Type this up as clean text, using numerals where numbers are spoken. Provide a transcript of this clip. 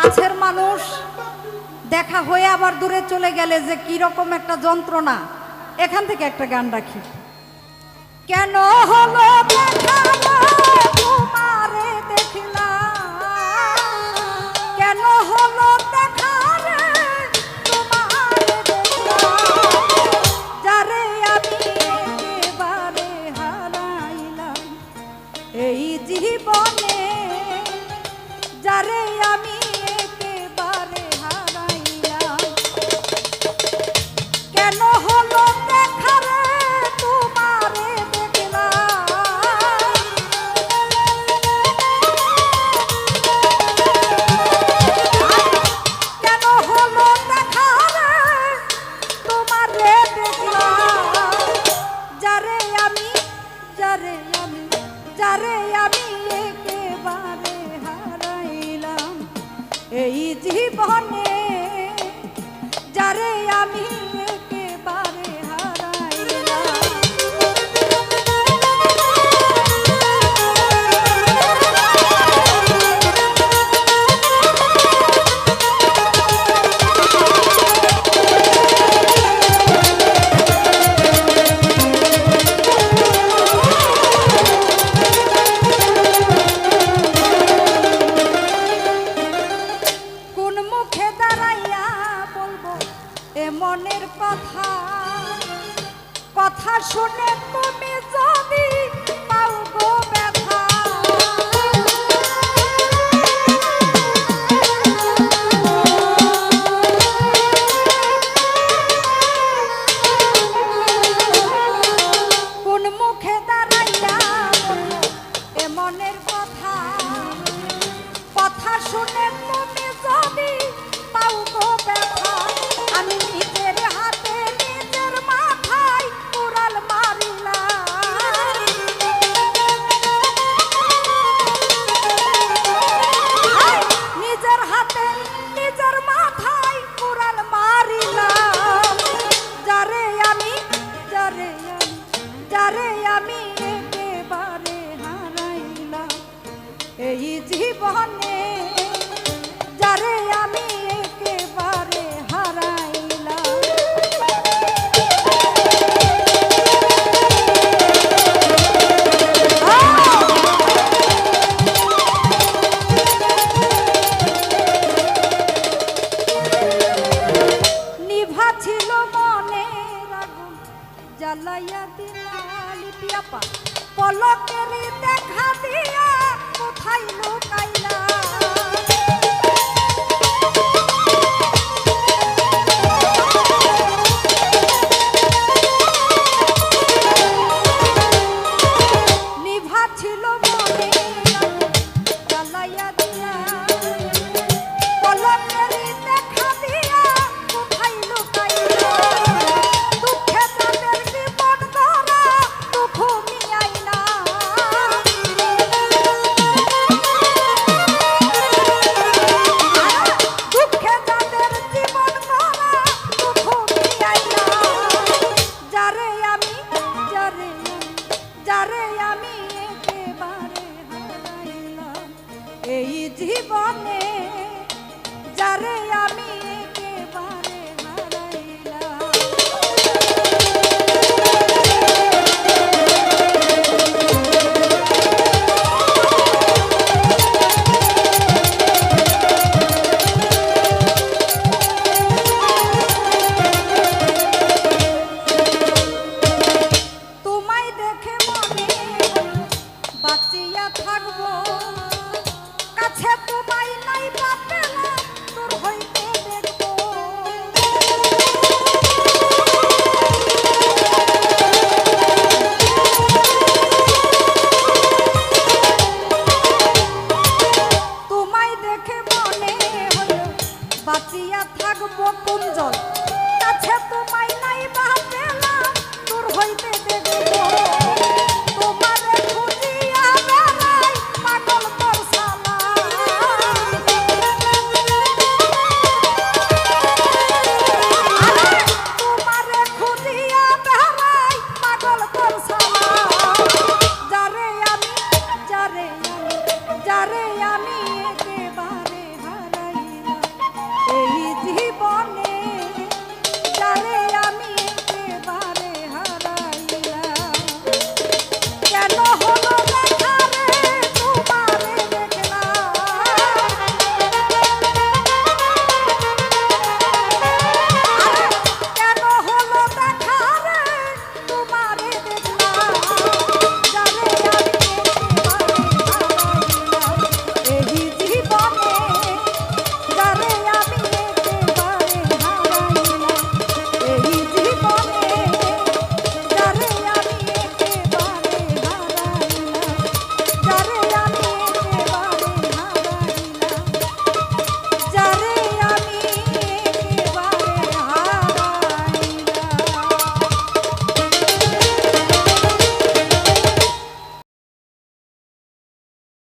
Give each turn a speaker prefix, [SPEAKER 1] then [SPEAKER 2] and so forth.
[SPEAKER 1] কাছের মানুষ দেখা হয়ে আবার দূরে চলে গেলে যে কি রকম একটা যন্ত্রণা। এখান থেকে একটা গান রাখি। কেন হলো দেখা তোমারে দেখলাম, কেন হলো দেখা রে তোমারে দেখলাম, যারে আমি একেবারে হারাইলাম এই জীবনে, যারে আমি একেবারে হারাইলাম। কেন হলো দেখা রে তোমারে দেখলাম, কেন হলো দেখা রে তোমারে দেখলাম, যারে আমি যারে আমি যারে আমি একেবারে হারাইলাম এই জীবনে, যারে আমি একেবারে হারাইলাম। কোন মুখে দাঁড়াইয়া বলবো এ মনের কথা, কথা শুনে তুমি যদি পাও গো ব্যথা। কোন মুখে দাঁড়াইয়া বলবো এ মনের কথা, কথা শুনে তুমি যদি পাও গো ব্যথা। আমি নিজের হাতে নিজের মাথায় কুড়াল মারিলাম, নিজের হাতে নিজের মাথায় কুড়াল মারিলাম, যারে আমি যারে আমি যারে আমি একেবারে হারাইলাম এই জীবনে, যারে আমি একেবারে হারাইলাম। নিভা ছিল মনের আগুন জ্বালাইয়া দিলালি পিয়াপা, পলকের দেখা দিয়া কোথায় লুকাইলা। নিভা ছিল মনে জ্বালাইয়া দিয়া, পলকের দেখা দিয়া কোথায় লুকাইলা। দুঃখে তাদের জীবন ধরা দুঃখ মিয়াইলা, দুঃখে তাদের জীবন ধরা দুঃখ মিয়াইলা, যারে আমি যারে আমি যারে আমি একেবারে হারাইলাম এই জীবনে, যারে আমি একেবারে হারাইলাম। তোমায় দেখে মনে হলো বাঁচিয়া থাকবো, কাছে তোমায় নাই বা পেলাম দূর হইতে দেখবো। তোমায় দেখে মনে হলো বাঁচিয়া থাকবো কুঞ্জল, কাছে তোমায় নাই বা